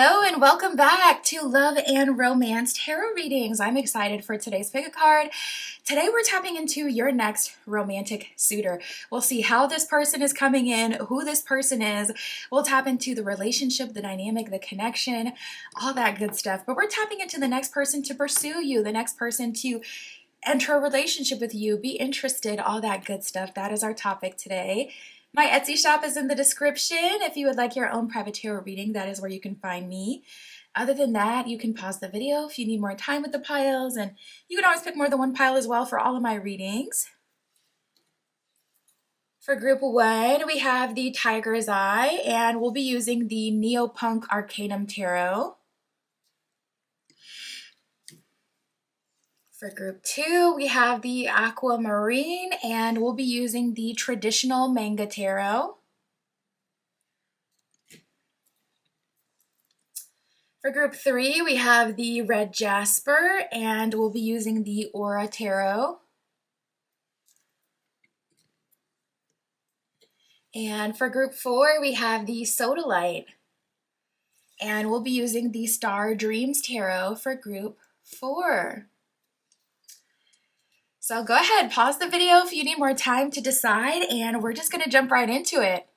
Hello and welcome back to Love and Romance Tarot Readings. I'm excited for today's pick a card. Today we're tapping into your next romantic suitor. We'll see how this person is coming in, who this person is. We'll tap into the relationship, the dynamic, the connection, all that good stuff. But we're tapping into the next person to pursue you, the next person to enter a relationship with you, be interested, all that good stuff. That is our topic today. My Etsy shop is in the description. If you would like your own private tarot reading, that is where you can find me. Other than that, you can pause the video if you need more time with the piles, and you can always pick more than one pile as well for all of my readings. For group one, we have the Tiger's Eye, and we'll be using the Neopunk Arcanum Tarot. For group two, we have the Aquamarine, and we'll be using the traditional Manga Tarot. For group three, we have the Red Jasper, and we'll be using the Aura Tarot. And for group four, we have the Sodalite, and we'll be using the Star Dreams Tarot for group four. So go ahead, pause the video if you need more time to decide, and we're just going to jump right into it.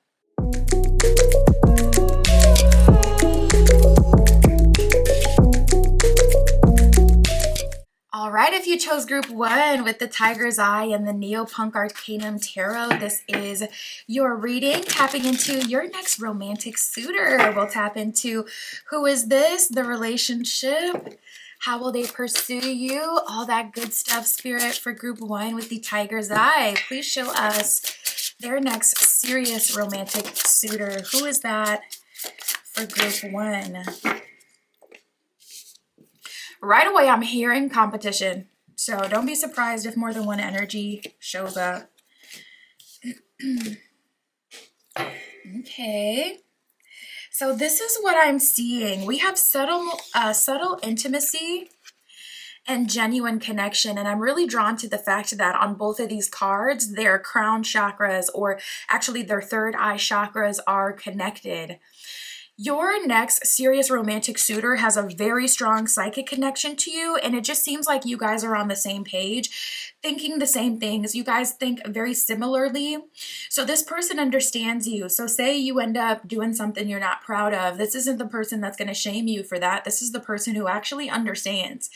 All right, if you chose group one with the Tiger's Eye and the Neopunk Arcanum Tarot, this is your reading, tapping into your next romantic suitor. We'll tap into who is this, the relationship, how will they pursue you, all that good stuff, Spirit, for group one with the Tiger's Eye. Please show us their next serious romantic suitor. Who is that for group one? Right away, I'm hearing competition, so don't be surprised if more than one energy shows up. Okay, so this is what I'm seeing. We have subtle intimacy and genuine connection, and I'm really drawn to the fact that on both of these cards, their crown chakras, or actually their third eye chakras, are connected. Your next serious romantic suitor has a very strong psychic connection to you, and it just seems like you guys are on the same page, thinking the same things. You guys think very similarly. So this person understands you. So say you end up doing something you're not proud of. This isn't the person that's going to shame you for that. This is the person who actually understands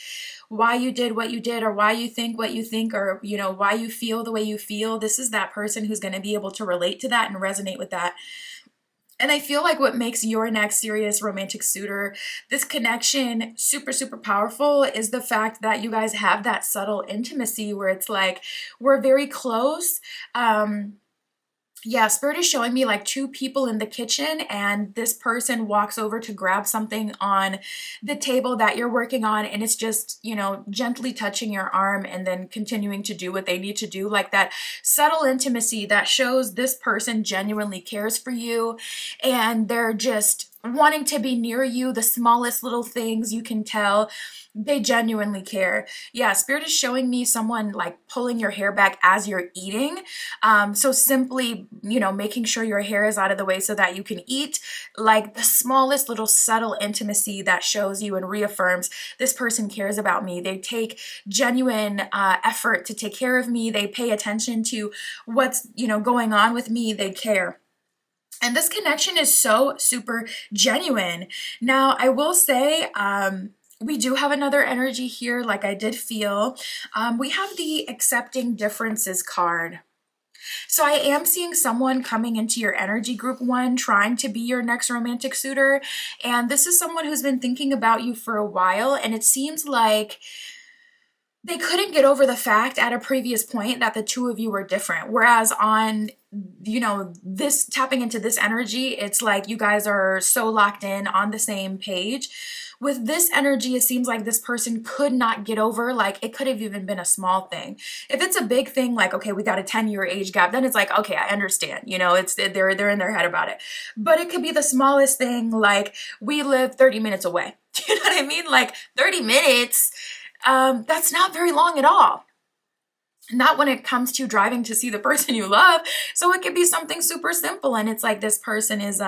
why you did what you did, or why you think what you think, or why you feel the way you feel. This is that person who's going to be able to relate to that and resonate with that. And I feel like what makes your next serious romantic suitor, this connection, super, super powerful is the fact that you guys have that subtle intimacy where it's like, we're very close. Yeah, Spirit is showing me like two people in the kitchen, and this person walks over to grab something on the table that you're working on, and it's just, gently touching your arm and then continuing to do what they need to do. Like that subtle intimacy that shows this person genuinely cares for you, and they're just wanting to be near you. The smallest little things you can tell they genuinely care. Yeah, Spirit is showing me someone like pulling your hair back as you're eating. So simply, making sure your hair is out of the way so that you can eat. Like the smallest little subtle intimacy that shows you and reaffirms this person cares about me. They take genuine effort to take care of me. They pay attention to what's, going on with me. They care. And this connection is so super genuine. Now, I will say, we do have another energy here, like I did feel. We have the Accepting Differences card. So I am seeing someone coming into your energy, group one, trying to be your next romantic suitor. And this is someone who's been thinking about you for a while. And it seems like they couldn't get over the fact at a previous point that the two of you were different. Whereas on, this tapping into this energy, it's like you guys are so locked in on the same page. With this energy, it seems like this person could not get over, like it could have even been a small thing. If it's a big thing, like, okay, we got a 10-year age gap, then it's like, okay, I understand, they're in their head about it. But it could be the smallest thing, like we live 30 minutes away. You know what I mean? Like 30 minutes, that's not very long at all. not when it comes to driving to see the person you love. So it could be something super simple, and it's like this person is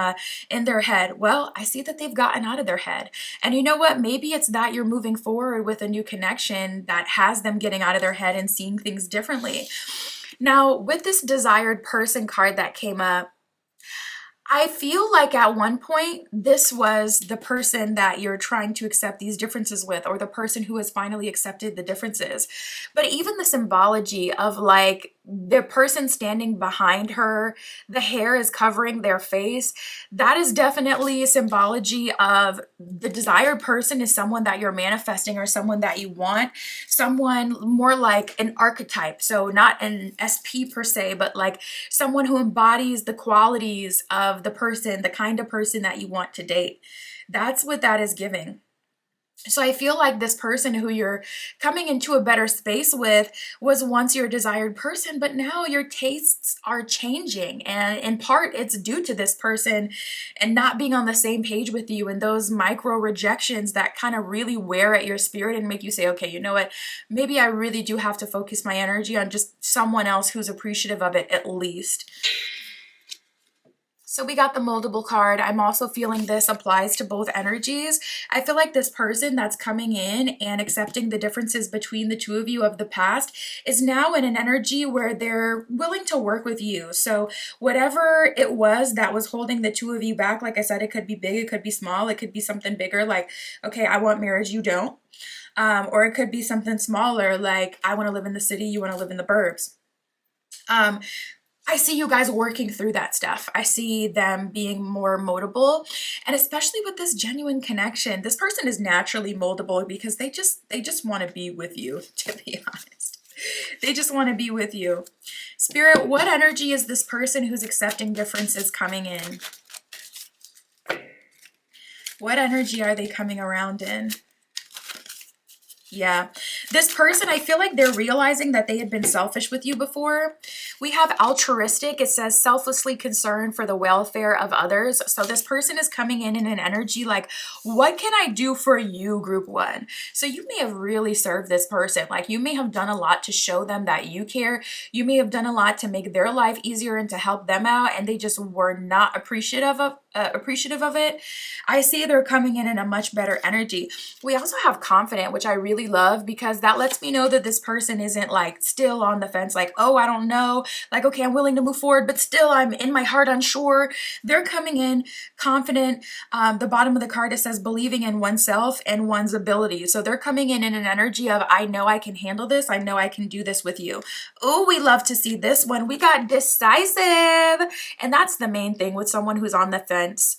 in their head. Well, I see that they've gotten out of their head. And you know what? Maybe it's that you're moving forward with a new connection that has them getting out of their head and seeing things differently. Now, with this desired person card that came up, I feel like at one point, this was the person that you're trying to accept these differences with, or the person who has finally accepted the differences. But even the symbology of like the person standing behind her, the hair is covering their face, that is definitely a symbology of the desired person is someone that you're manifesting or someone that you want, someone more like an archetype. So not an SP per se, but like someone who embodies the qualities of the person, the kind of person that you want to date. That's what that is giving. So I feel like this person who you're coming into a better space with was once your desired person, but now your tastes are changing. And in part, it's due to this person and not being on the same page with you, and those micro rejections that kind of really wear at your spirit and make you say, okay, you know what? Maybe I really do have to focus my energy on just someone else who's appreciative of it at least. So we got the moldable card. I'm also feeling this applies to both energies. I feel like this person that's coming in and accepting the differences between the two of you of the past is now in an energy where they're willing to work with you. So whatever it was that was holding the two of you back, like I said, it could be big, it could be small, it could be something bigger like, okay, I want marriage, you don't. Or it could be something smaller like, I want to live in the city, you want to live in the burbs. I see you guys working through that stuff. I see them being more moldable, and especially with this genuine connection, this person is naturally moldable because they just want to be with you, to be honest. They just want to be with you. Spirit, what energy is this person who's accepting differences coming in? What energy are they coming around in? Yeah, this person, I feel like they're realizing that they had been selfish with you before. We have altruistic. It says selflessly concerned for the welfare of others. So this person is coming in an energy like, what can I do for you, group one? So you may have really served this person. Like you may have done a lot to show them that you care. You may have done a lot to make their life easier and to help them out, and they just were not appreciative of it. I see they're coming in a much better energy. We also have confident, which I really love because that lets me know that this person isn't like still on the fence, like, oh, I don't know, like, okay, I'm willing to move forward, but still I'm in my heart unsure. They're coming in confident. The bottom of the card, it says believing in oneself and one's ability. So they're coming in an energy of, I know I can handle this. I know I can do this with you. Oh, we love to see this one. We got decisive. And that's the main thing with someone who's on the fence.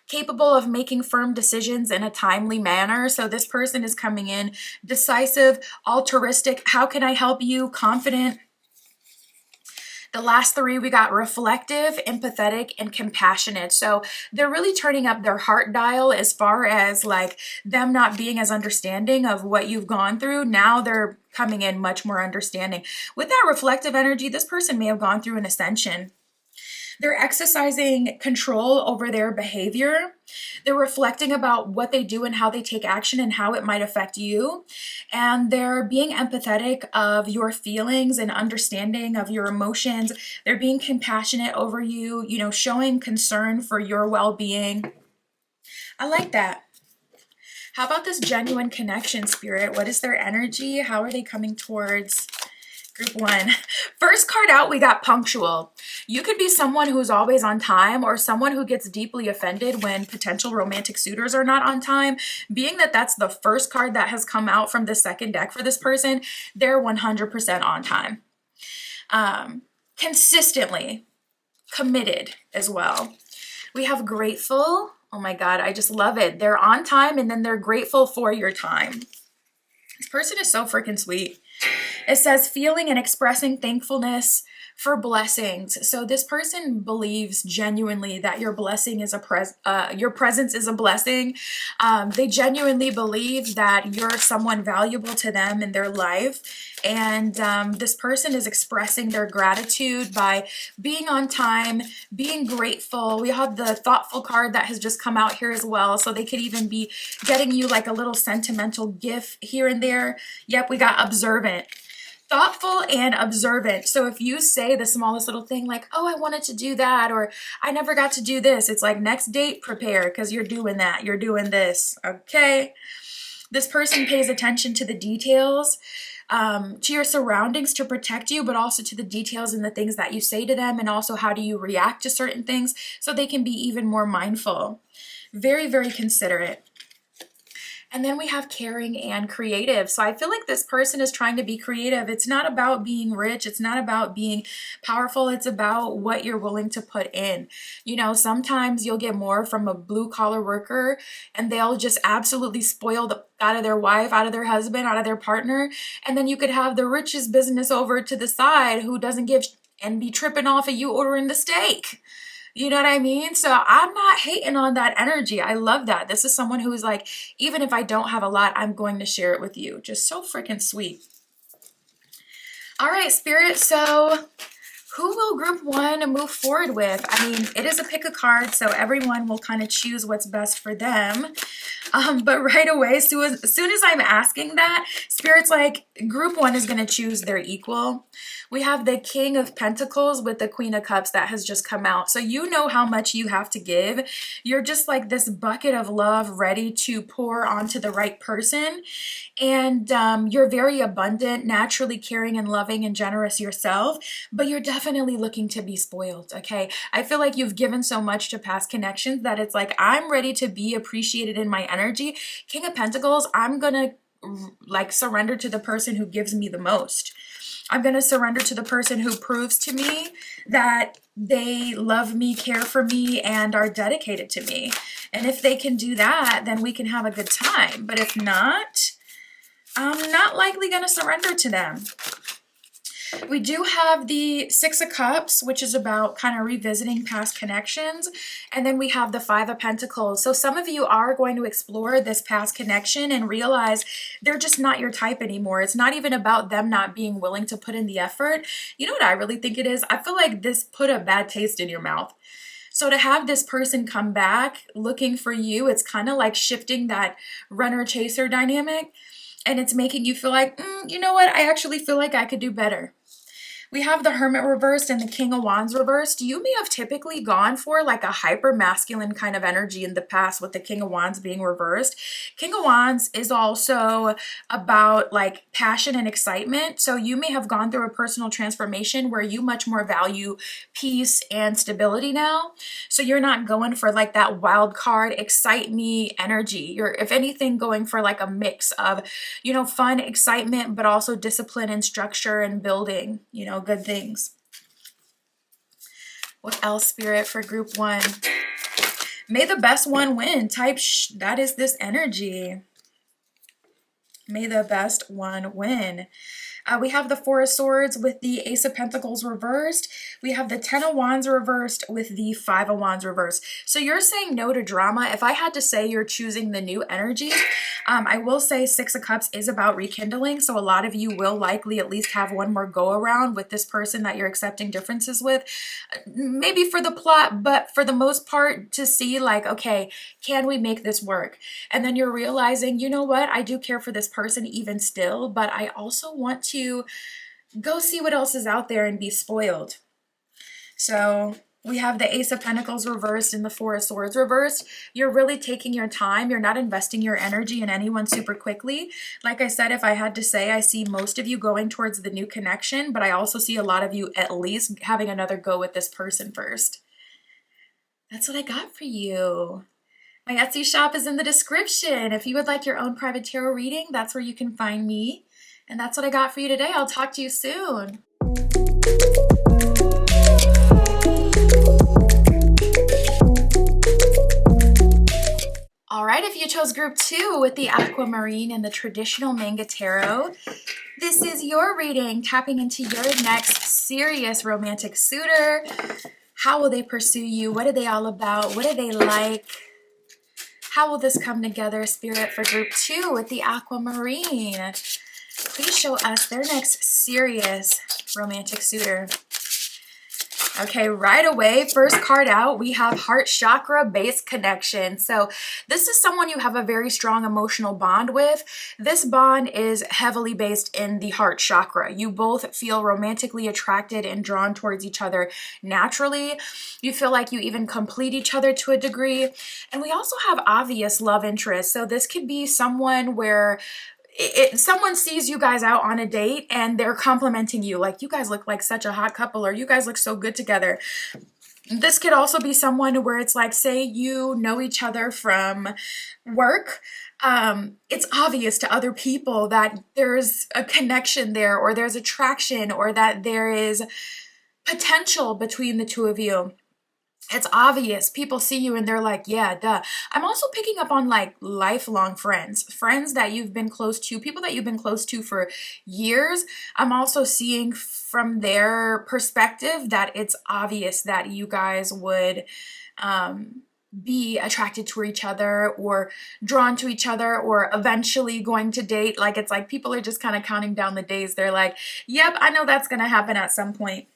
Capable of making firm decisions in a timely manner. So this person is coming in decisive, altruistic. How can I help you? Confident. The last three, we got reflective, empathetic, and compassionate. So they're really turning up their heart dial as far as like them not being as understanding of what you've gone through. Now they're coming in much more understanding. With that reflective energy, this person may have gone through an ascension. They're exercising control over their behavior. They're reflecting about what they do and how they take action and how it might affect you. And they're being empathetic of your feelings and understanding of your emotions. They're being compassionate over you, you know, showing concern for your well-being. I like that. How about this genuine connection, Spirit? What is their energy? How are they coming towards group one? First card out, we got punctual. You could be someone who's always on time or someone who gets deeply offended when potential romantic suitors are not on time. Being that that's the first card that has come out from the second deck for this person, they're 100% on time. Consistently committed as well. We have grateful. Oh my God, I just love it. They're on time and then they're grateful for your time. This person is so freaking sweet. It says feeling and expressing thankfulness for blessings. So this person believes genuinely that your blessing is your presence is a blessing. They genuinely believe that you're someone valuable to them in their life. And this person is expressing their gratitude by being on time, being grateful. We have the thoughtful card that has just come out here as well. So they could even be getting you like a little sentimental gift here and there. Yep, we got observant. thoughtful and observant. So if you say the smallest little thing like, oh, I wanted to do that, or I never got to do this, it's like, next date, prepare, because you're doing that, you're doing this, okay? This person pays attention to the details, to your surroundings to protect you, but also to the details and the things that you say to them, and also how do you react to certain things so they can be even more mindful. Very, very considerate. And then we have caring and creative. So I feel like this person is trying to be creative. It's not about being rich. It's not about being powerful. It's about what you're willing to put in. You know, sometimes you'll get more from a blue collar worker and they'll just absolutely spoil the out of their wife, out of their husband, out of their partner. And then you could have the richest business over to the side who doesn't give and be tripping off of you ordering the steak. You know what I mean? So I'm not hating on that energy. I love that. This is someone who is like, even if I don't have a lot, I'm going to share it with you. Just so freaking sweet. All right, Spirit. So who will group one move forward with? I mean, it is a pick a card, so everyone will kind of choose what's best for them. But right away, as soon as I'm asking that, Spirit's like, group one is going to choose their equal. We have the King of Pentacles with the Queen of Cups that has just come out. So you know how much you have to give. You're just like this bucket of love ready to pour onto the right person. And you're very abundant, naturally caring and loving and generous yourself, but you're definitely looking to be spoiled, okay? I feel like you've given so much to past connections that it's like, I'm ready to be appreciated in my energy. King of Pentacles, I'm gonna like surrender to the person who gives me the most. I'm going to surrender to the person who proves to me that they love me, care for me, and are dedicated to me. And if they can do that, then we can have a good time. But if not, I'm not likely going to surrender to them. We do have the Six of Cups, which is about kind of revisiting past connections. And then we have the Five of Pentacles. So some of you are going to explore this past connection and realize they're just not your type anymore. It's not even about them not being willing to put in the effort. You know what I really think it is? I feel like this put a bad taste in your mouth. So to have this person come back looking for you, it's kind of like shifting that runner-chaser dynamic. And it's making you feel like, you know what? I actually feel like I could do better. We have the Hermit reversed and the King of Wands reversed. You may have typically gone for like a hyper masculine kind of energy in the past with the King of Wands being reversed. King of Wands is also about like passion and excitement. So you may have gone through a personal transformation where you much more value peace and stability now. So you're not going for like that wild card, excite me energy. You're, if anything, going for like a mix of, you know, fun, excitement, but also discipline and structure and building, you know, good things. What else, Spirit, for group one? May the best one win. Type that is this energy. May the best one win. We have the Four of Swords with the Ace of Pentacles reversed. We have the Ten of Wands reversed with the Five of Wands reversed. So you're saying no to drama. If I had to say you're choosing the new energy, I will say Six of Cups is about rekindling. So a lot of you will likely at least have one more go around with this person that you're accepting differences with. Maybe for the plot, but for the most part to see like, okay, can we make this work? And then you're realizing, you know what? I do care for this person even still, but I also want to go see what else is out there and be spoiled. So we have the Ace of Pentacles reversed and the Four of Swords reversed. You're really taking your time. You're not investing your energy in anyone super quickly. Like I said, if I had to say, I see most of you going towards the new connection, but I also see a lot of you at least having another go with this person first. That's what I got for you. My Etsy shop is in the description. If you would like your own private tarot reading, that's where you can find me. And that's what I got for you today. I'll talk to you soon. All right, if you chose group 2 with the Aquamarine and the traditional manga tarot, this is your reading, tapping into your next serious romantic suitor. How will they pursue you? What are they all about? What do they like? How will this come together, Spirit, for group 2 with the Aquamarine? Please show us their next serious romantic suitor. Okay, right away, first card out, we have heart chakra base connection. So this is someone you have a very strong emotional bond with. This bond is heavily based in the heart chakra. You both feel romantically attracted and drawn towards each other naturally. You feel like you even complete each other to a degree. And we also have obvious love interest. So this could be someone where someone sees you guys out on a date and they're complimenting you, like, you guys look like such a hot couple, or you guys look so good together. This could also be someone where it's like, say you know each other from work. It's obvious to other people that there's a connection there, or there's attraction, or that there is potential between the two of you. It's obvious. People see you and they're like, yeah, duh. I'm also picking up on like lifelong friends, friends that you've been close to, people that you've been close to for years. I'm also seeing from their perspective that it's obvious that you guys would be attracted to each other, or drawn to each other, or eventually going to date. Like, it's like people are just kind of counting down the days. They're like, yep, I know that's going to happen at some point.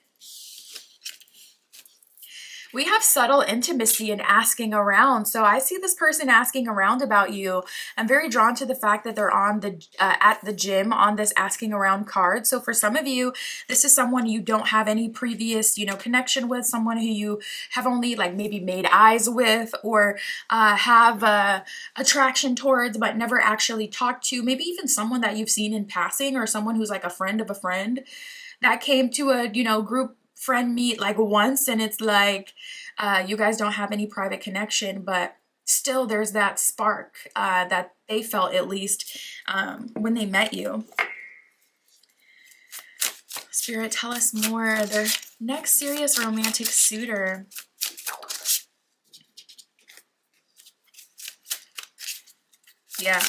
We have subtle intimacy and asking around. So I see this person asking around about you. I'm very drawn to the fact that they're on the at the gym on this asking around card. So for some of you, this is someone you don't have any previous, connection with, someone who you have only like maybe made eyes with, or have attraction towards, but never actually talked to. Maybe even someone that you've seen in passing, or someone who's like a friend of a friend that came to a, group friend meet like once, and it's like you guys don't have any private connection, but still there's that spark that they felt, at least when they met you. Spirit, tell us more. The next serious romantic suitor. Yeah.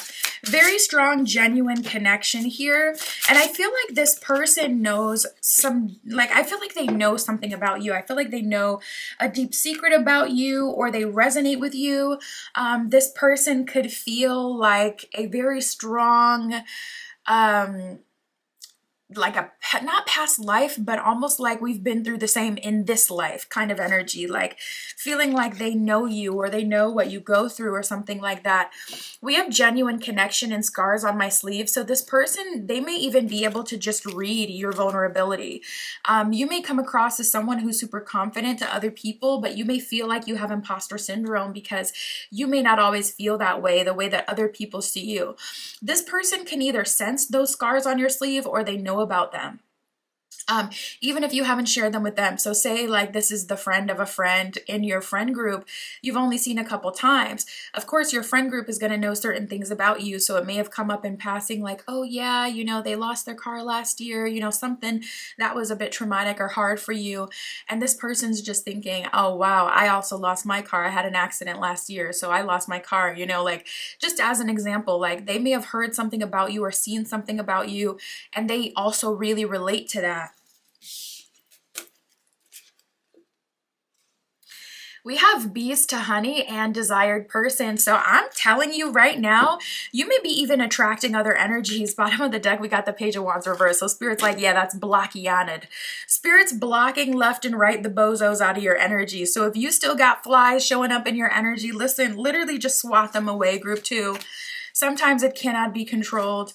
Very strong, genuine connection here. And I feel like this person knows I feel like they know something about you. I feel like they know a deep secret about you, or they resonate with you. This person could feel like a very strong, like not past life, but almost like we've been through the same in this life kind of energy, like feeling like they know you, or they know what you go through, or something like that. We have genuine connection and scars on my sleeve. So this person, they may even be able to just read your vulnerability. You may come across as someone who's super confident to other people, but you may feel like you have imposter syndrome because you may not always feel that way, the way that other people see you. This person can either sense those scars on your sleeve, or they know about them. Even if you haven't shared them with them. So say like this is the friend of a friend in your friend group you've only seen a couple times. Of course, your friend group is going to know certain things about you. So it may have come up in passing, like, oh yeah, they lost their car last year, something that was a bit traumatic or hard for you. And this person's just thinking, oh wow, I also lost my car. I had an accident last year, so I lost my car, like just as an example, like they may have heard something about you or seen something about you, and they also really relate to that. We have bees to honey and desired person. So I'm telling you right now, you may be even attracting other energies. Bottom of the deck, we got the Page of Wands reversed. So Spirit's like, yeah, that's blockianid. Spirit's blocking left and right the bozos out of your energy. So if you still got flies showing up in your energy, listen, literally just swat them away, group 2. Sometimes it cannot be controlled.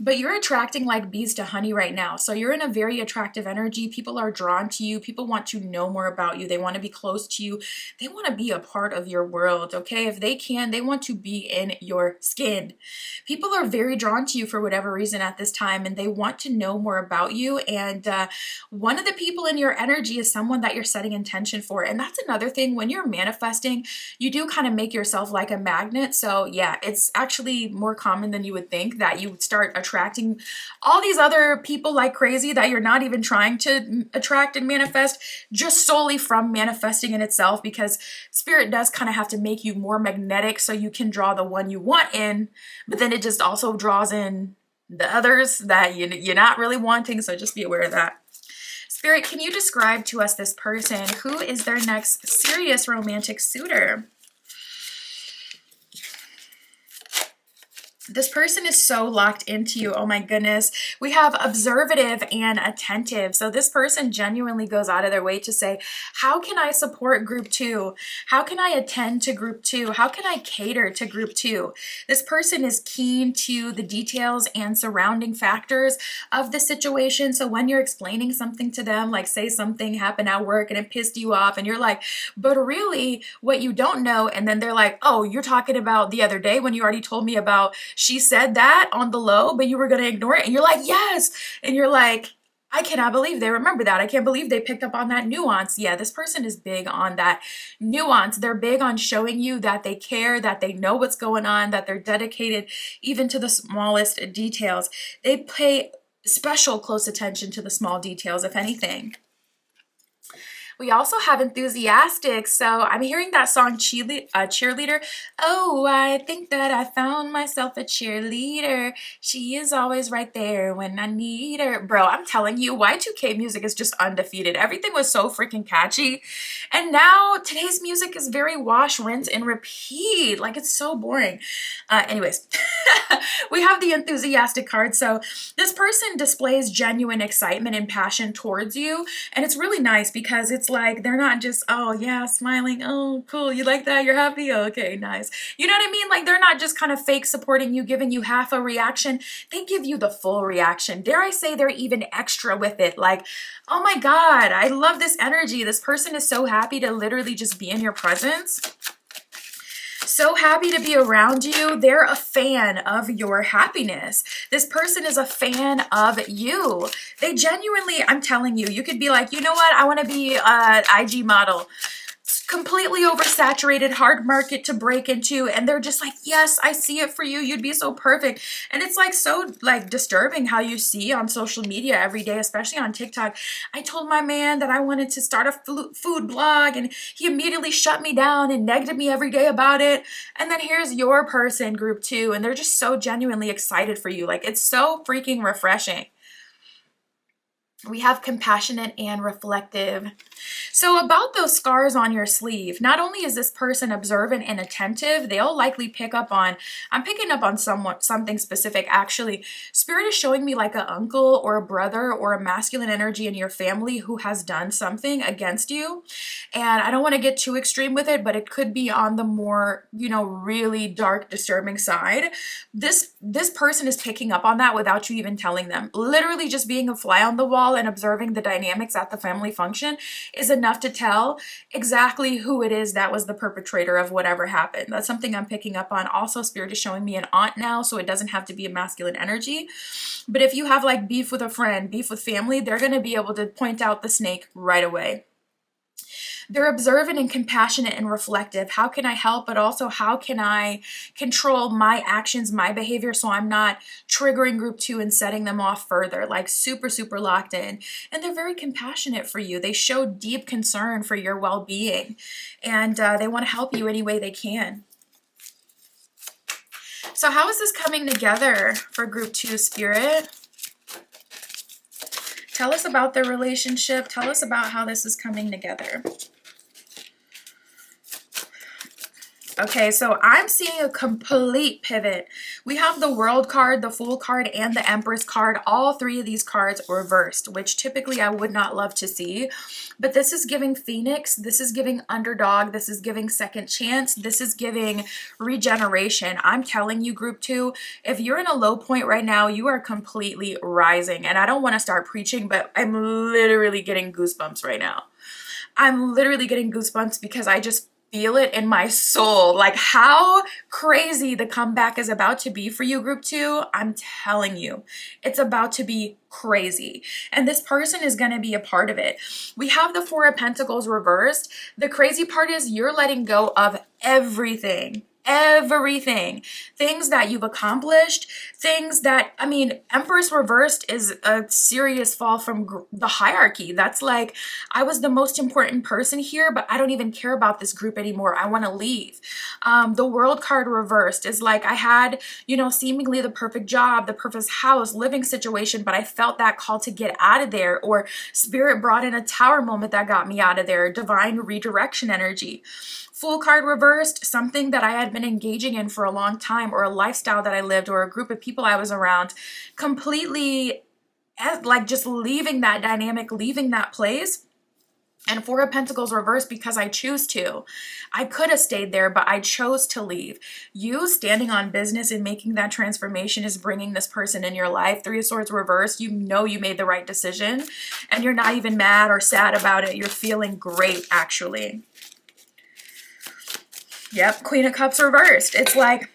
But you're attracting like bees to honey right now. So you're in a very attractive energy. People are drawn to you. People want to know more about you. They want to be close to you. They want to be a part of your world, okay? If they can, they want to be in your skin. People are very drawn to you for whatever reason at this time, and they want to know more about you. And one of the people in your energy is someone that you're setting intention for. And that's another thing. When you're manifesting, you do kind of make yourself like a magnet. So yeah, it's actually more common than you would think that you would start attracting all these other people like crazy that you're not even trying to attract and manifest, just solely from manifesting in itself, because Spirit does kind of have to make you more magnetic so you can draw the one you want in, but then it just also draws in the others that you're not really wanting. So just be aware of that. Spirit, can you describe to us this person? Who is their next serious romantic suitor? This person is so locked into you. Oh my goodness. We have observative and attentive. So this person genuinely goes out of their way to say, how can I support group two? How can I attend to group two? How can I cater to group two? This person is keen to the details and surrounding factors of the situation. So when you're explaining something to them, like say something happened at work and it pissed you off and you're like, but really what you don't know. And then they're like, oh, you're talking about the other day when you already told me about she said that on the low, but you were going to ignore it. And you're like, yes. And you're like, I cannot believe they remember that. I can't believe they picked up on that nuance. Yeah, this person is big on that nuance. They're big on showing you that they care, that they know what's going on, that they're dedicated even to the smallest details. They pay special close attention to the small details, if anything. We also have enthusiastic. So I'm hearing that song cheerleader. Oh, I think that I found myself a cheerleader. She is always right there when I need her. Bro, I'm telling you, Y2K music is just undefeated. Everything was so freaking catchy. And now today's music is very wash, rinse, and repeat. Like it's so boring. Anyways, we have the enthusiastic card. So this person displays genuine excitement and passion towards you. And it's really nice because it's like they're not just, oh yeah, smiling, oh cool, you like that, you're happy, okay, nice. You know what I mean? Like they're not just kind of fake supporting you, giving you half a reaction. They give you the full reaction. Dare I say they're even extra with it. Like, oh my God, I love this energy. This person is so happy to literally just be in your presence. So happy to be around you. They're a fan of your happiness. This person is a fan of you. They genuinely, I'm telling you, you could be like, you know what? I want to be an IG model. Completely oversaturated, hard market to break into, and they're just like, yes, I see it for you, you'd be so perfect. And it's like so like disturbing how you see on social media every day, especially on TikTok. I told my man that I wanted to start a food blog and he immediately shut me down and negged me every day about it. And then here's your person, group two, and they're just so genuinely excited for you. Like it's so freaking refreshing. We have compassionate and reflective. So about those scars on your sleeve, not only is this person observant and attentive, they'll likely pick up on, I'm picking up on something specific actually. Spirit is showing me like an uncle or a brother or a masculine energy in your family who has done something against you. And I don't want to get too extreme with it, but it could be on the more, you know, really dark, disturbing side. This person is picking up on that without you even telling them. Literally just being a fly on the wall and observing the dynamics at the family function is enough to tell exactly who it is that was the perpetrator of whatever happened. That's something I'm picking up on. Also, Spirit is showing me an aunt now, so it doesn't have to be a masculine energy. But if you have like beef with a friend, beef with family, they're going to be able to point out the snake right away. They're observant and compassionate and reflective. How can I help? But also, how can I control my actions, my behavior, so I'm not triggering group two and setting them off further? Like super, super locked in. And they're very compassionate for you. They show deep concern for your well-being. And they want to help you any way they can. So how is this coming together for group two, Spirit? Tell us about their relationship. Tell us about how this is coming together. Okay, so I'm seeing a complete pivot. We have the World card, the Fool card, and the Empress card. All three of these cards reversed, which typically I would not love to see. But this is giving Phoenix, this is giving Underdog, this is giving Second Chance, this is giving regeneration. I'm telling you, group two, if you're in a low point right now, you are completely rising. And I don't want to start preaching, but I'm literally getting goosebumps right now. I'm literally getting goosebumps because I just feel it in my soul. Like how crazy the comeback is about to be for you, group two. I'm telling you, it's about to be crazy. And this person is going to be a part of it. We have the Four of Pentacles reversed. The crazy part is you're letting go of everything. Things that you've accomplished, things that, I mean, Empress reversed is a serious fall from the hierarchy. That's like, I was the most important person here, but I don't even care about this group anymore. I want to leave. The World card reversed is like, I had, you know, seemingly the perfect job, the perfect house, living situation, but I felt that call to get out of there, or Spirit brought in a Tower moment that got me out of there, divine redirection energy. Fool card reversed, something that I had been engaging in for a long time, or a lifestyle that I lived, or a group of people I was around, completely like just leaving that dynamic, leaving that place. And Four of Pentacles reversed because I choose to. I could have stayed there, but I chose to leave. You standing on business and making that transformation is bringing this person in your life. Three of Swords reversed. You know you made the right decision, and you're not even mad or sad about it. You're feeling great, actually. Yep, Queen of Cups reversed. It's like,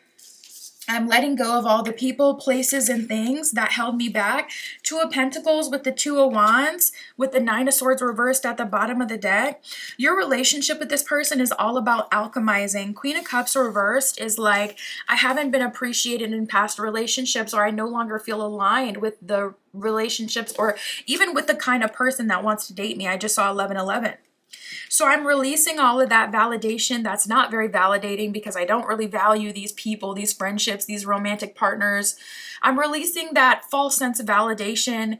I'm letting go of all the people, places, and things that held me back. Two of Pentacles with the Two of Wands, with the Nine of Swords reversed at the bottom of the deck. Your relationship with this person is all about alchemizing. Queen of Cups reversed is like, I haven't been appreciated in past relationships, or I no longer feel aligned with the relationships, or even with the kind of person that wants to date me. I just saw 1111. So I'm releasing all of that validation that's not very validating, because I don't really value these people, these friendships, these romantic partners. I'm releasing that false sense of validation,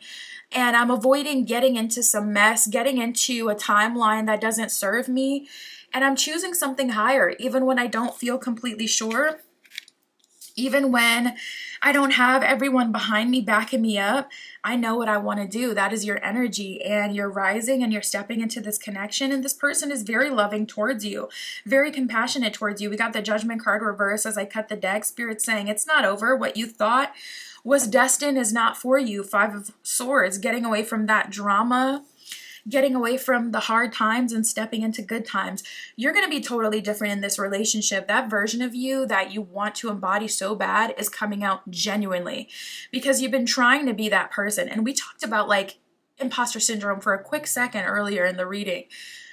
and I'm avoiding getting into some mess, getting into a timeline that doesn't serve me. And I'm choosing something higher, even when I don't feel completely sure. Even when I don't have everyone behind me backing me up, I know what I want to do. That is your energy, and you're rising and you're stepping into this connection, and this person is very loving towards you, very compassionate towards you. We got the Judgment card reversed as I cut the deck. Spirit saying it's not over. What you thought was destined is not for you. Five of Swords, getting away from that drama, getting away from the hard times and stepping into good times. You're going to be totally different in this relationship. That version of you that you want to embody so bad is coming out genuinely, because you've been trying to be that person. And we talked about like imposter syndrome for a quick second earlier in the reading.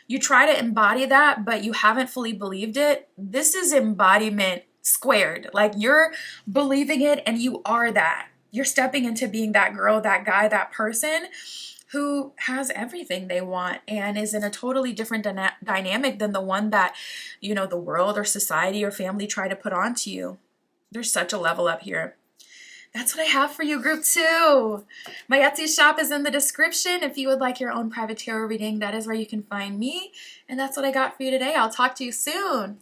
You try to embody that, but you haven't fully believed it. This is embodiment squared. Like, you're believing it and you are that. You're stepping into being that girl, that guy, that person who has everything they want and is in a totally different dynamic than the one that, you know, the world or society or family try to put onto you. There's such a level up here. That's what I have for you, group 2. My Etsy shop is in the description. If you would like your own private tarot reading, that is where you can find me. And that's what I got for you today. I'll talk to you soon.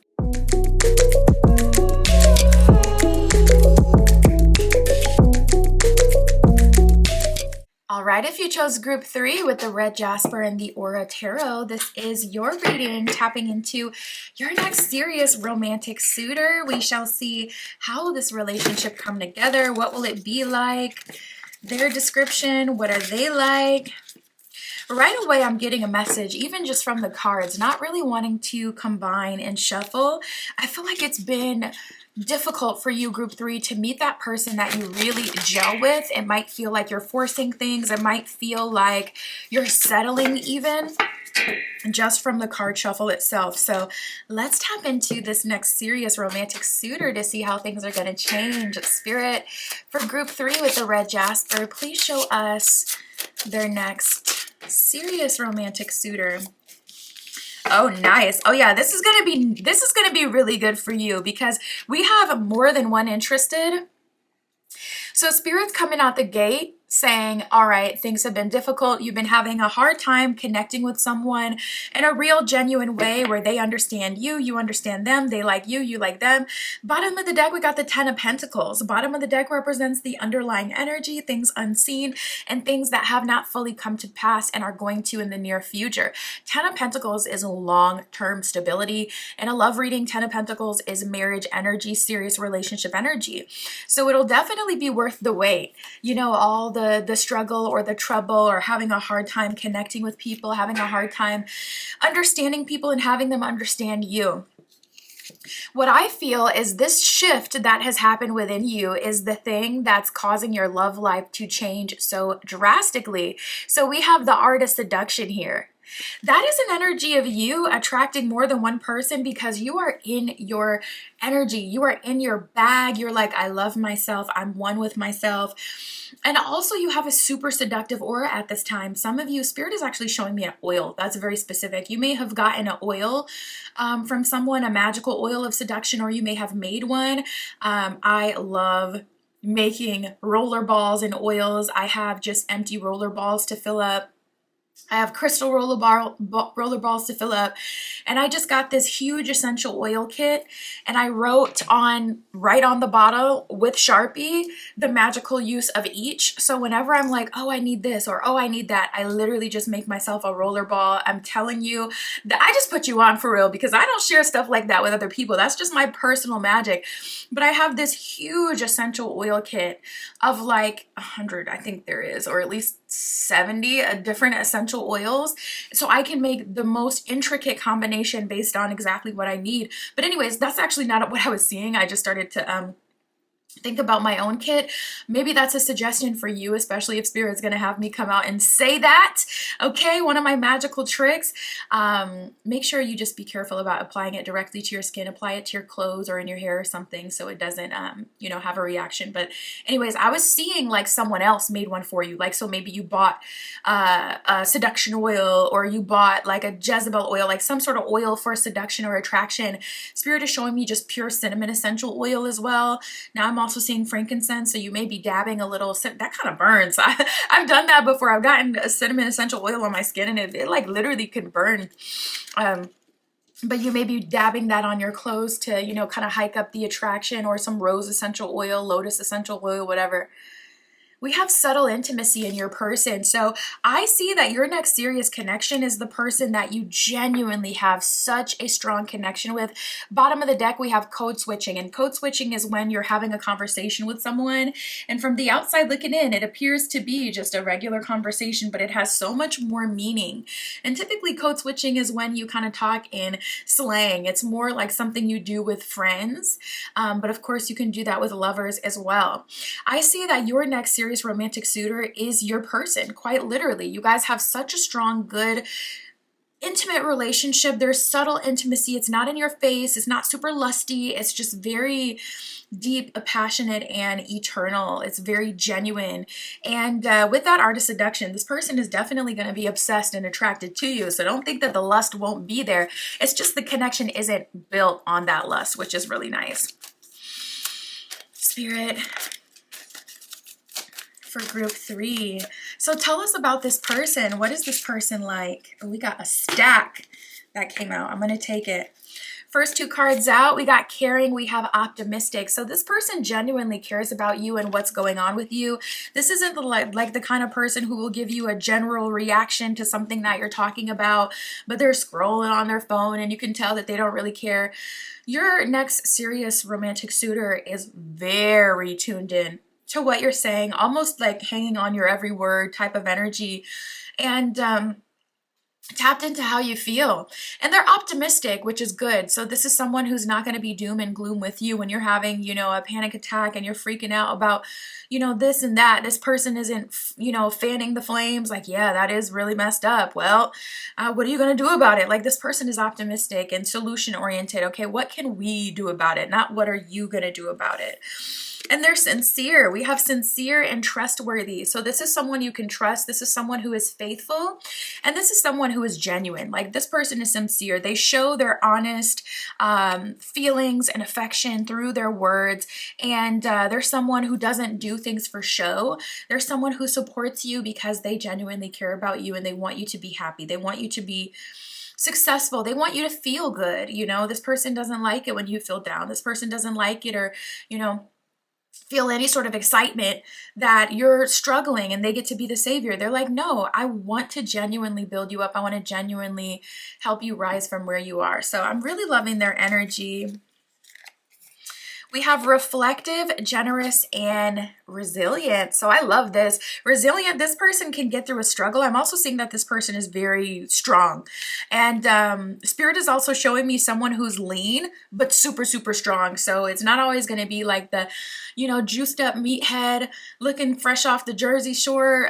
All right, if you chose group 3 with the Red Jasper and the Aura Tarot, this is your reading, tapping into your next serious romantic suitor. We shall see how will this relationship come together. What will it be like? Their description, what are they like? Right away, I'm getting a message, even just from the cards, not really wanting to combine and shuffle. I feel like it's been difficult for you, group 3, to meet that person that you really gel with. It might feel like you're forcing things. It might feel like you're settling even just from the card shuffle itself. So let's tap into this next serious romantic suitor to see how things are going to change. Spirit, for group 3 with the Red Jasper, please show us their next serious romantic suitor. Oh, nice. Oh yeah, this is gonna be really good for you, because we have more than one interested. So Spirit's coming out the gate saying, all right, things have been difficult. You've been having a hard time connecting with someone in a real, genuine way where they understand you, you understand them, they like you like them. Bottom of the deck, we got the Ten of Pentacles. Bottom of the deck represents the underlying energy, things unseen, and things that have not fully come to pass and are going to in the near future. Ten of Pentacles is long-term stability. In a love reading, Ten of Pentacles is marriage energy, serious relationship energy. So it'll definitely be worth the wait. You know, all the struggle or the trouble, or having a hard time connecting with people, having a hard time understanding people and having them understand you. What I feel is this shift that has happened within you is the thing that's causing your love life to change so drastically. So we have the art of seduction here. That is an energy of you attracting more than one person, because you are in your energy. You are in your bag. You're like, I love myself. I'm one with myself. And also you have a super seductive aura at this time. Some of you, Spirit is actually showing me an oil. That's very specific. You may have gotten an oil from someone, a magical oil of seduction, or you may have made one. I love making roller balls and oils. I have just empty roller balls to fill up I have crystal roller balls to fill up. And I just got this huge essential oil kit, and I wrote on right on the bottle with Sharpie the magical use of each. So whenever I'm like, oh, I need this, or oh, I need that, I literally just make myself a roller ball. I'm telling you that I just put you on for real, because I don't share stuff like that with other people. That's just my personal magic. But I have this huge essential oil kit of like 100, I think there is, or at least 70 different essential oils. So I can make the most intricate combination based on exactly what I need. But anyways, that's actually not what I was seeing. I just started to think about my own kit. Maybe that's a suggestion for you, especially if Spirit's going to have me come out and say that. Okay, one of my magical tricks. Make sure you just be careful about applying it directly to your skin. Apply it to your clothes or in your hair or something so it doesn't, have a reaction. But anyways, I was seeing like someone else made one for you. Like, so maybe you bought a seduction oil, or you bought like a Jezebel oil, like some sort of oil for seduction or attraction. Spirit is showing me just pure cinnamon essential oil as well. Now I'm also seeing frankincense, so you may be dabbing a little, that kind of burns. I've done that before. I've gotten a cinnamon essential oil on my skin, and it like literally can burn. But you may be dabbing that on your clothes to, kind of hike up the attraction, or some rose essential oil, lotus essential oil, whatever. We have subtle intimacy in your person. So I see that your next serious connection is the person that you genuinely have such a strong connection with. Bottom of the deck, we have code switching. And code switching is when you're having a conversation with someone, and from the outside looking in, it appears to be just a regular conversation, but it has so much more meaning. And typically code switching is when you kind of talk in slang. It's more like something you do with friends. But of course you can do that with lovers as well. I see that your next serious romantic suitor is your person, quite literally. You guys have such a strong, good, intimate relationship. There's subtle intimacy. It's not in your face. It's not super lusty. It's just very deep, passionate, and eternal. It's very genuine. And with that art of seduction, this person is definitely going to be obsessed and attracted to you. So don't think that the lust won't be there. It's just the connection isn't built on that lust, which is really nice. Spirit, for group 3. So tell us about this person. What is this person like? Oh, we got a stack that came out. I'm going to take it. First 2 cards out, we got caring, we have optimistic. So this person genuinely cares about you and what's going on with you. This isn't like the kind of person who will give you a general reaction to something that you're talking about, but they're scrolling on their phone and you can tell that they don't really care. Your next serious romantic suitor is very tuned in to what you're saying, almost like hanging on your every word type of energy, and tapped into how you feel. And they're optimistic, which is good. So this is someone who's not going to be doom and gloom with you when you're having, a panic attack and you're freaking out about, this and that. This person isn't, fanning the flames like, yeah, that is really messed up. Well, what are you going to do about it? Like, this person is optimistic and solution oriented. Okay, what can we do about it? Not what are you going to do about it? And they're sincere. We have sincere and trustworthy. So this is someone you can trust. This is someone who is faithful. And this is someone who is genuine. Like, this person is sincere. They show their honest feelings and affection through their words. And they're someone who doesn't do things for show. They're someone who supports you because they genuinely care about you and they want you to be happy. They want you to be successful. They want you to feel good. This person doesn't like it when you feel down. This person doesn't like it, or, feel any sort of excitement that you're struggling and they get to be the savior. They're like, no, I want to genuinely build you up. I want to genuinely help you rise from where you are. So I'm really loving their energy. We have reflective, generous, and resilient. So I love this. Resilient, this person can get through a struggle. I'm also seeing that this person is very strong. And Spirit is also showing me someone who's lean, but super, super strong. So it's not always going to be like the, juiced up meathead looking fresh off the Jersey Shore,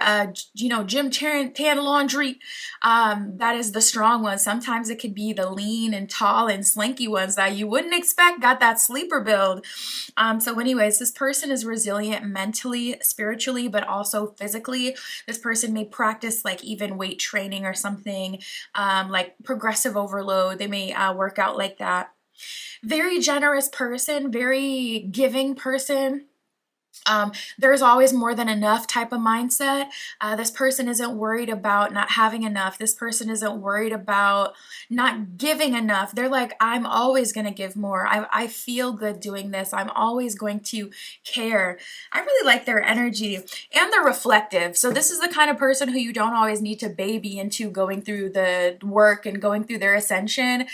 gym tan laundry. That is the strong one. Sometimes it could be the lean and tall and slinky ones that you wouldn't expect, got that sleeper build. So anyways, this person is resilient mentally, spiritually, but also physically. This person may practice like even weight training or something, like progressive overload. They may work out like that. Very generous person, very giving person. There's always more than enough type of mindset. This person isn't worried about not having enough. This person isn't worried about not giving enough. They're like, I'm always going to give more. I feel good doing this. I'm always going to care. I really like their energy, and they're reflective. So this is the kind of person who you don't always need to baby into going through the work and going through their ascension.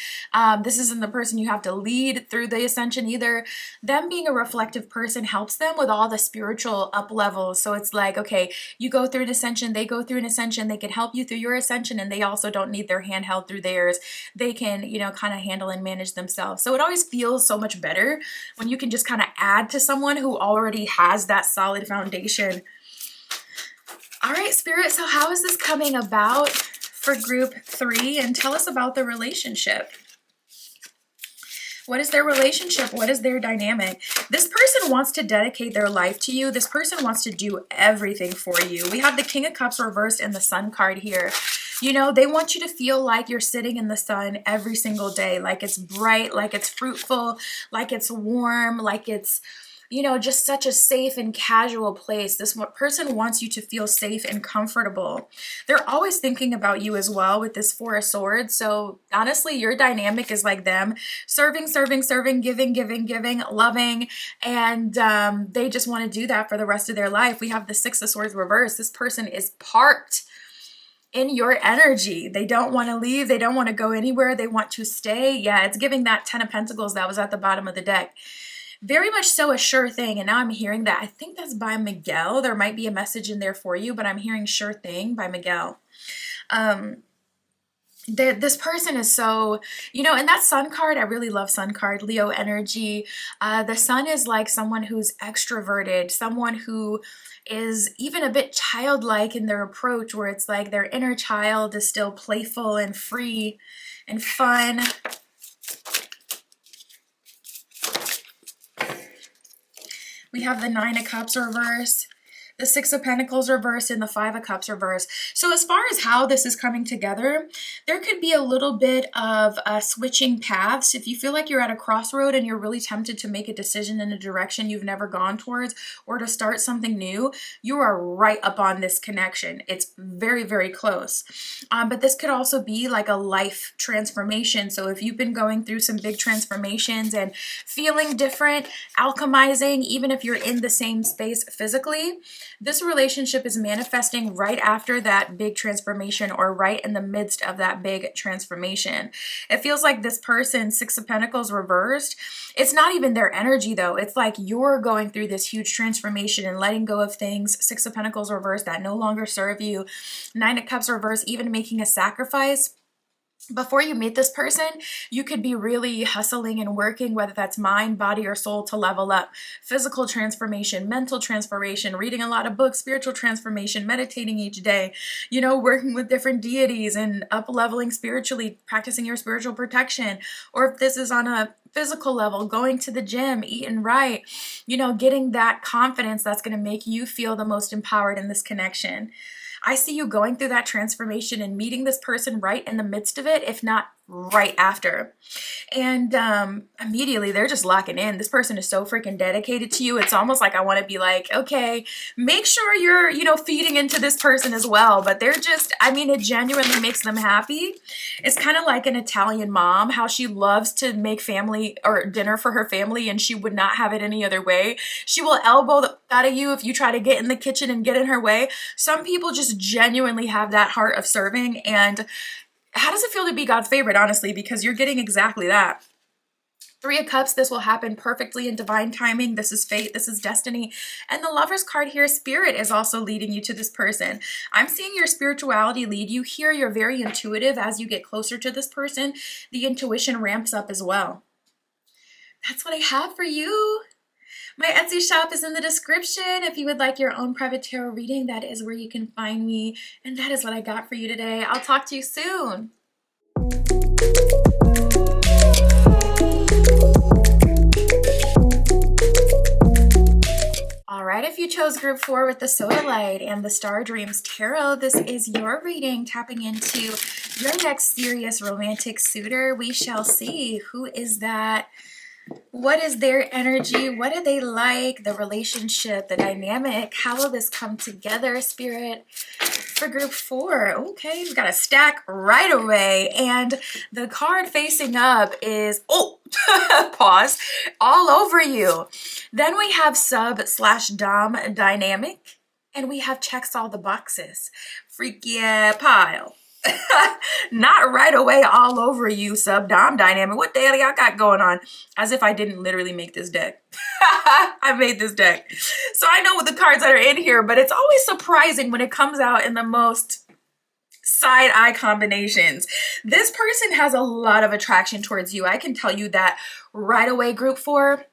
This isn't the person you have to lead through the ascension either. Them being a reflective person helps them with all the spiritual up levels. So it's like, okay, you go through an ascension, they go through an ascension, they can help you through your ascension, and they also don't need their hand held through theirs. They can, kind of handle and manage themselves. So it always feels so much better when you can just kind of add to someone who already has that solid foundation. All right, Spirit, so how is this coming about for group 3? And tell us about the relationship. What is their relationship? What is their dynamic? This person wants to dedicate their life to you. This person wants to do everything for you. We have the King of Cups reversed and the Sun card here. They want you to feel like you're sitting in the sun every single day, like it's bright, like it's fruitful, like it's warm, like it's just such a safe and casual place. This person wants you to feel safe and comfortable. They're always thinking about you as well with this Four of Swords. So honestly, your dynamic is like them. Serving, serving, serving, giving, giving, giving, loving. And they just want to do that for the rest of their life. We have the Six of Swords reversed. This person is parked in your energy. They don't want to leave. They don't want to go anywhere. They want to stay. Yeah, it's giving that Ten of Pentacles that was at the bottom of the deck. Very much so a sure thing. And now I'm hearing that. I think that's by Miguel. There might be a message in there for you, but I'm hearing sure thing by Miguel. This person is so, and that Sun card, I really love Sun card, Leo energy. The Sun is like someone who's extroverted, someone who is even a bit childlike in their approach, where it's like their inner child is still playful and free and fun. We have the Nine of Cups reverse, the Six of Pentacles reverse, and the Five of Cups reverse. So as far as how this is coming together, there could be a little bit of switching paths. If you feel like you're at a crossroad and you're really tempted to make a decision in a direction you've never gone towards, or to start something new, you are right up on this connection. It's very, very close. But this could also be like a life transformation. So if you've been going through some big transformations and feeling different, alchemizing, even if you're in the same space physically, this relationship is manifesting right after that big transformation, or right in the midst of that big transformation. It feels like this person, Six of Pentacles reversed, it's not even their energy though. It's like you're going through this huge transformation and letting go of things, Six of Pentacles reversed, that no longer serve you. Nine of Cups reversed, even making a sacrifice. Before you meet this person, you could be really hustling and working, whether that's mind, body, or soul, to level up. Physical transformation, mental transformation, reading a lot of books, spiritual transformation, meditating each day, working with different deities and up-leveling spiritually, practicing your spiritual protection. Or if this is on a physical level, going to the gym, eating right, getting that confidence that's going to make you feel the most empowered in this connection. I see you going through that transformation and meeting this person right in the midst of it, if not right after. And immediately they're just locking in. This person is so freaking dedicated to you. It's almost like I want to be like, okay, make sure you're, feeding into this person as well. But they're just, it genuinely makes them happy. It's kind of like an Italian mom, how she loves to make family or dinner for her family, and she would not have it any other way. She will elbow the out of you if you try to get in the kitchen and get in her way. Some people just genuinely have that heart of serving. And how does it feel to be God's favorite, honestly? Because you're getting exactly that. Three of Cups, this will happen perfectly in divine timing. This is fate. This is destiny. And the Lover's card here, Spirit is also leading you to this person. I'm seeing your spirituality lead you here. You're very intuitive. As you get closer to this person, the intuition ramps up as well. That's what I have for you. My Etsy shop is in the description. If you would like your own private tarot reading, that is where you can find me. And that is what I got for you today. I'll talk to you soon. All right, if you chose group 4 with the Soda Light and the Star Dreams Tarot, this is your reading, tapping into your next serious romantic suitor. We shall see. Who is that? What is their energy? What do they like? The relationship, the dynamic. How will this come together, Spirit? For group 4, okay, we've got a stack right away, and the card facing up is, oh, pause, all over you. Then we have sub/dom dynamic, and we have checks all the boxes. Freak yeah pile. Not right away all over you, sub-dom dynamic. What the hell y'all got going on? As if I didn't literally make this deck. I made this deck. So I know what the cards that are in here, but it's always surprising when it comes out in the most side eye combinations. This person has a lot of attraction towards you. I can tell you that right away, group 4.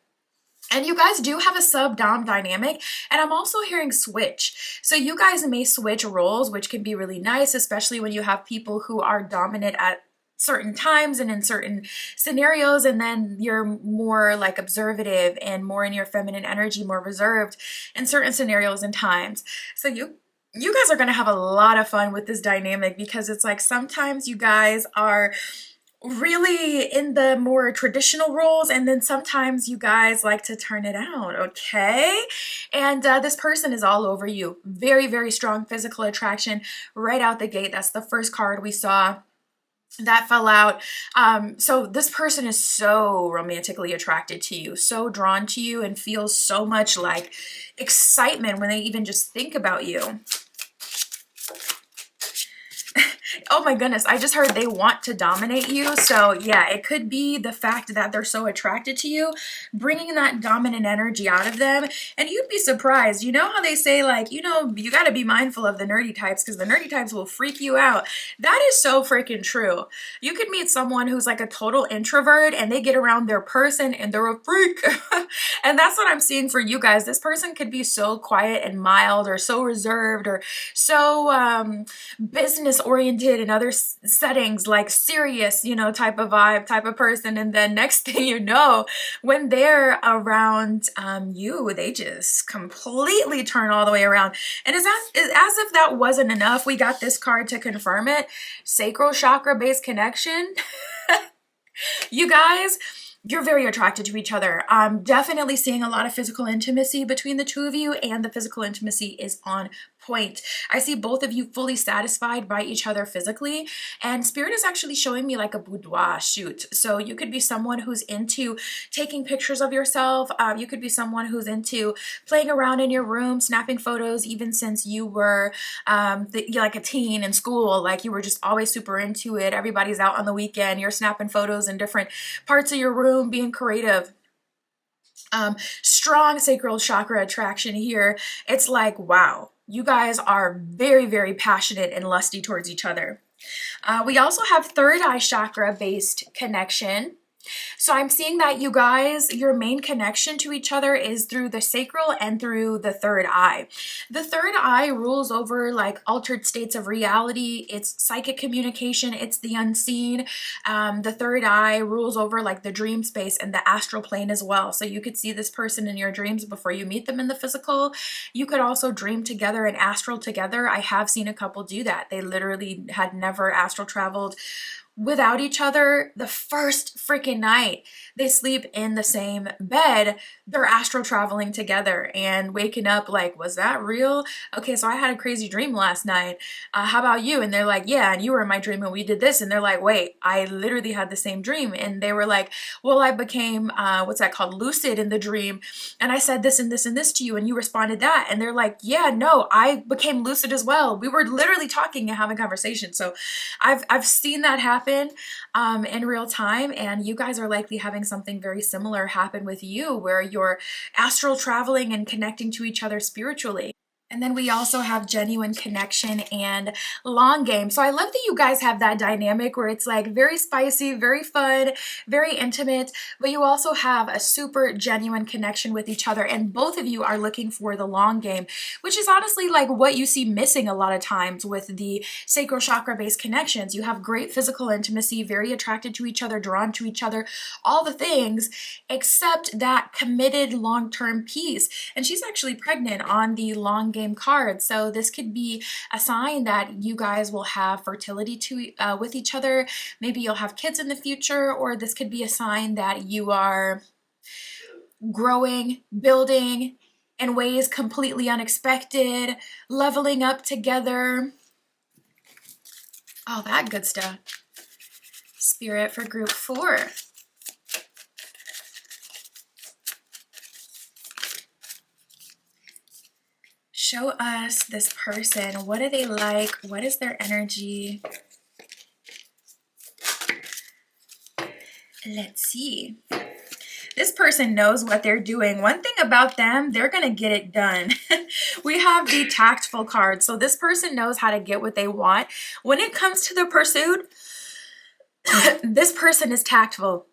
And you guys do have a sub-dom dynamic, and I'm also hearing switch. So you guys may switch roles, which can be really nice, especially when you have people who are dominant at certain times and in certain scenarios, and then you're more like observative and more in your feminine energy, more reserved in certain scenarios and times. So you guys are going to have a lot of fun with this dynamic, because it's like sometimes you guys are really in the more traditional roles, and then sometimes you guys like to turn it out, okay? And this person is all over you. Very, very strong physical attraction right out the gate. That's the first card we saw that fell out. So this person is so romantically attracted to you, so drawn to you, and feels so much like excitement when they even just think about you. Oh my goodness, I just heard they want to dominate you. So yeah, it could be the fact that they're so attracted to you, bringing that dominant energy out of them. And you'd be surprised. You know how they say, like, you know, you got to be mindful of the nerdy types, because the nerdy types will freak you out. That is so freaking true. You could meet someone who's like a total introvert, and they get around their person and they're a freak. And that's what I'm seeing for you guys. This person could be so quiet and mild, or so reserved, or so business oriented in other settings, like serious, you know, type of vibe, type of person. And then next thing you know, when they're around you, they just completely turn all the way around. And as if that wasn't enough, we got this card to confirm it. Sacral chakra based connection. You guys, you're very attracted to each other. I'm definitely seeing a lot of physical intimacy between the two of you, and the physical intimacy is on point. I see both of you fully satisfied by each other physically, and Spirit is actually showing me like a boudoir shoot. So you could be someone who's into taking pictures of yourself. You could be someone who's into playing around in your room, snapping photos, even since you were you're like a teen in school, like you were just always super into it. Everybody's out on the weekend, you're snapping photos in different parts of your room, being creative. Strong sacral chakra attraction here. It's like, wow, you guys are very, very passionate and lusty towards each other. We also have third eye chakra based connection. So I'm seeing that you guys, your main connection to each other is through the sacral and through the third eye. The third eye rules over like altered states of reality. It's psychic communication. It's the unseen. The third eye rules over like the dream space and the astral plane as well. So you could see this person in your dreams before you meet them in the physical. You could also dream together and astral together. I have seen a couple do that. They literally had never astral traveled without each other. The first freaking night they sleep in the same bed, they're astral traveling together and waking up like, was that real? Okay, so I had a crazy dream last night. How about you? And they're like, yeah, and you were in my dream and we did this. And they're like, wait, I literally had the same dream. And they were like, well, I became, what's that called? Lucid in the dream. And I said this and this and this to you and you responded that. And they're like, yeah, no, I became lucid as well. We were literally talking and having conversation. So I've seen that happen in real time, and you guys are likely having something very similar happen with you, where you're astral traveling and connecting to each other spiritually. And then we also have genuine connection and long game. So I love that you guys have that dynamic where it's like very spicy, very fun, very intimate, but you also have a super genuine connection with each other. And both of you are looking for the long game, which is honestly like what you see missing a lot of times with the sacral chakra based connections. You have great physical intimacy, very attracted to each other, drawn to each other, all the things, except that committed long-term piece. And she's actually pregnant on the long game card. So this could be a sign that you guys will have fertility with each other. Maybe you'll have kids in the future, or this could be a sign that you are growing, building in ways completely unexpected, leveling up together, all that good stuff. Spirit for group 4. Show us this person. What do they like? What is their energy? Let's see. This person knows what they're doing. One thing about them, they're going to get it done. We have the tactful card. So this person knows how to get what they want. When it comes to the pursuit, this person is tactful.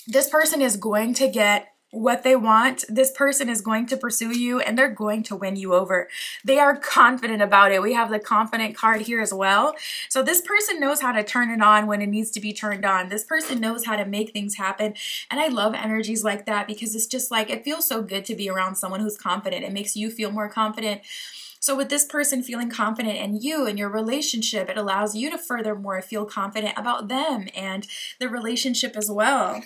This person is going to get what they want. This person is going to pursue you and they're going to win you over. They are confident about it. We have the confident card here as well. So this person knows how to turn it on when it needs to be turned on. This person knows how to make things happen. And I love energies like that because it's just like, it feels so good to be around someone who's confident. It makes you feel more confident. So with this person feeling confident in you and your relationship, it allows you to furthermore feel confident about them and the relationship as well.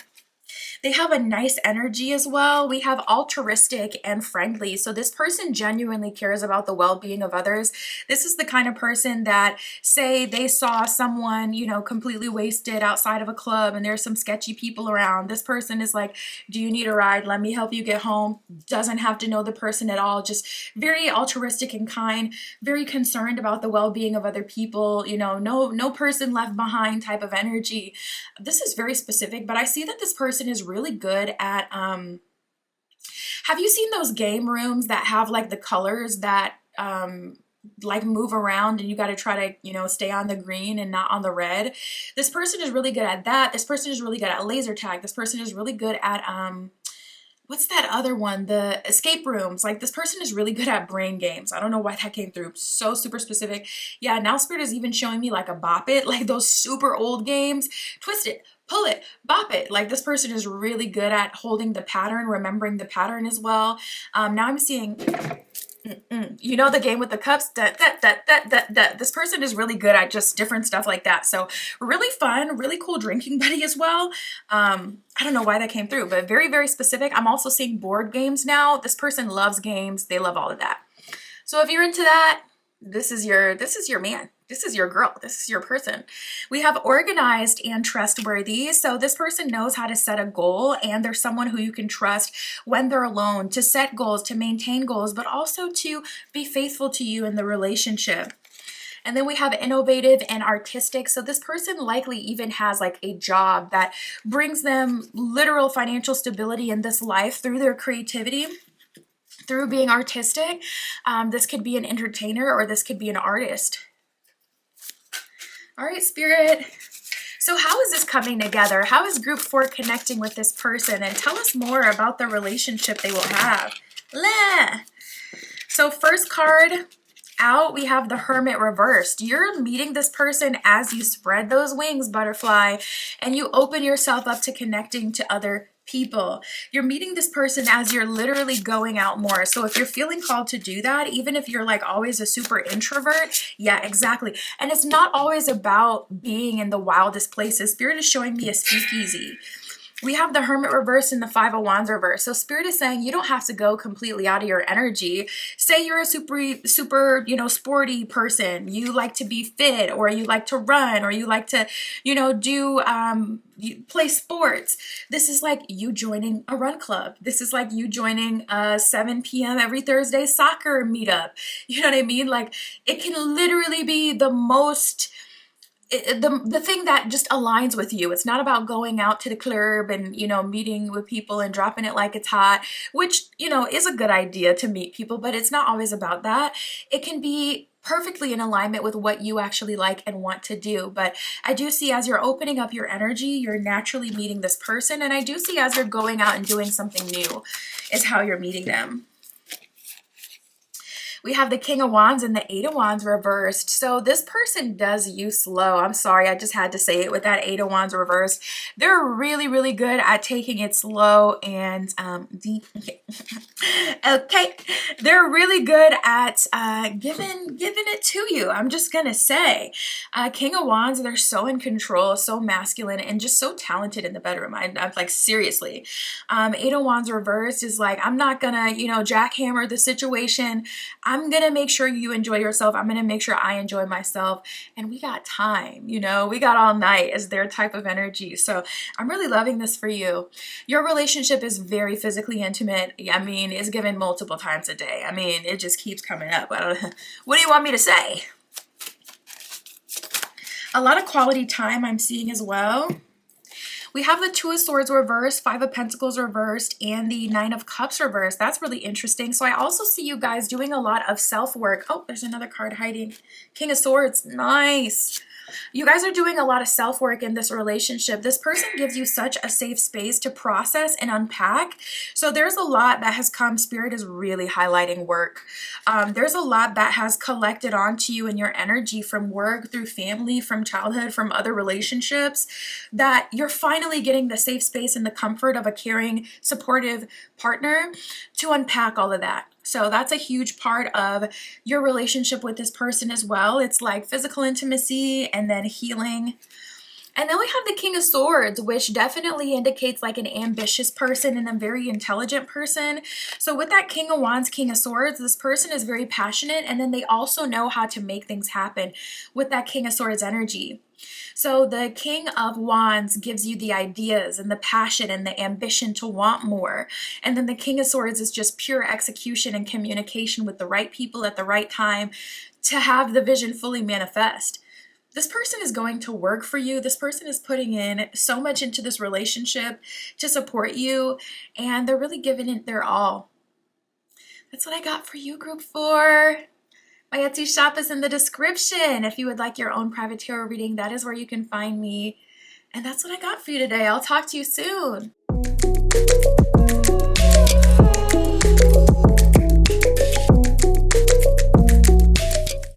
They have a nice energy as well. We have altruistic and friendly. So this person genuinely cares about the well-being of others. This is the kind of person that, say they saw someone, you know, completely wasted outside of a club and there's some sketchy people around. This person is like, do you need a ride? Let me help you get home. Doesn't have to know the person at all. Just very altruistic and kind, very concerned about the well-being of other people. You know, no person left behind type of energy. This is very specific, but I see that this person is really good at have you seen those game rooms that have like the colors that like move around and you got to try to, you know, stay on the green and not on the red? This person is really good at that. This person is really good at laser tag. This person is really good at what's that other one? The escape rooms. Like this person is really good at brain games. I don't know why that came through. So super specific. Yeah, now Spirit is even showing me like a bop it, like those super old games. Twist it, pull it, bop it. Like this person is really good at holding the pattern, remembering the pattern as well. Now I'm seeing, you know, the game with the cups. This person is really good at just different stuff like that. So really fun, really cool drinking buddy as well. I don't know why that came through, but very, very specific. I'm also seeing board games now. This person loves games. They love all of that. So if you're into that, this is your man. This is your girl. This is your person. We have organized and trustworthy. So this person knows how to set a goal and they're someone who you can trust when they're alone, to set goals, to maintain goals, but also to be faithful to you in the relationship. And then we have innovative and artistic. So this person likely even has like a job that brings them literal financial stability in this life through their creativity, through being artistic. This could be an entertainer or this could be an artist. All right, Spirit. So how is this coming together? How is group 4 connecting with this person? And tell us more about the relationship they will have. So first card out, we have the Hermit reversed. You're meeting this person as you spread those wings, butterfly, and you open yourself up to connecting to other people. You're meeting this person as you're literally going out more. So if you're feeling called to do that, even if you're like always a super introvert, yeah, exactly. And it's not always about being in the wildest places. Spirit is showing me a speakeasy. We have the Hermit reverse and the Five of Wands reverse. So Spirit is saying you don't have to go completely out of your energy. Say you're a super, you know, sporty person. You like to be fit, or you like to run, or you like to, you know, do, play sports. This is like you joining a run club. This is like you joining a 7 p.m. every Thursday soccer meetup. You know what I mean? Like it can literally be the most... the thing that just aligns with you. It's not about going out to the club and, you know, meeting with people and dropping it like it's hot, which, you know, is a good idea to meet people, but it's not always about that. It can be perfectly in alignment with what you actually like and want to do. But I do see as you're opening up your energy, you're naturally meeting this person. And I do see as you're going out and doing something new is how you're meeting them. We have the King of Wands and the Eight of Wands reversed. So this person does you slow. I'm sorry, I just had to say it with that Eight of Wands reversed. They're really, really good at taking it slow and deep. Okay, they're really good at giving it to you. I'm just gonna say, King of Wands, they're so in control, so masculine, and just so talented in the bedroom. I'm like, seriously. Eight of Wands reversed is like, I'm not gonna, jackhammer the situation. I'm gonna make sure you enjoy yourself. I'm gonna make sure I enjoy myself. And we got time, we got all night as their type of energy. So I'm really loving this for you. Your relationship is very physically intimate. I mean, it's given multiple times a day. I mean, it just keeps coming up. What do you want me to say? A lot of quality time I'm seeing as well. We have the Two of Swords reversed, Five of Pentacles reversed, and the Nine of Cups reversed. That's really interesting. So I also see you guys doing a lot of self-work. Oh, there's another card hiding. King of Swords. Nice. You guys are doing a lot of self-work in this relationship. This person gives you such a safe space to process and unpack. So there's a lot that has come. Spirit is really highlighting work. There's a lot that has collected onto you in your energy from work, through family, from childhood, from other relationships, that you're finally getting the safe space and the comfort of a caring, supportive partner to unpack all of that. So that's a huge part of your relationship with this person as well. It's like physical intimacy and then healing. And then we have the King of Swords, which definitely indicates like an ambitious person and a very intelligent person. So with that King of Wands, King of Swords, this person is very passionate, and then they also know how to make things happen with that King of Swords energy. So the King of Wands gives you the ideas and the passion and the ambition to want more. And then the King of Swords is just pure execution and communication with the right people at the right time to have the vision fully manifest. This person is going to work for you. This person is putting in so much into this relationship to support you, and they're really giving it their all. That's what I got for you, Group 4. My Etsy shop is in the description. If you would like your own private tarot reading, that is where you can find me. And that's what I got for you today. I'll talk to you soon.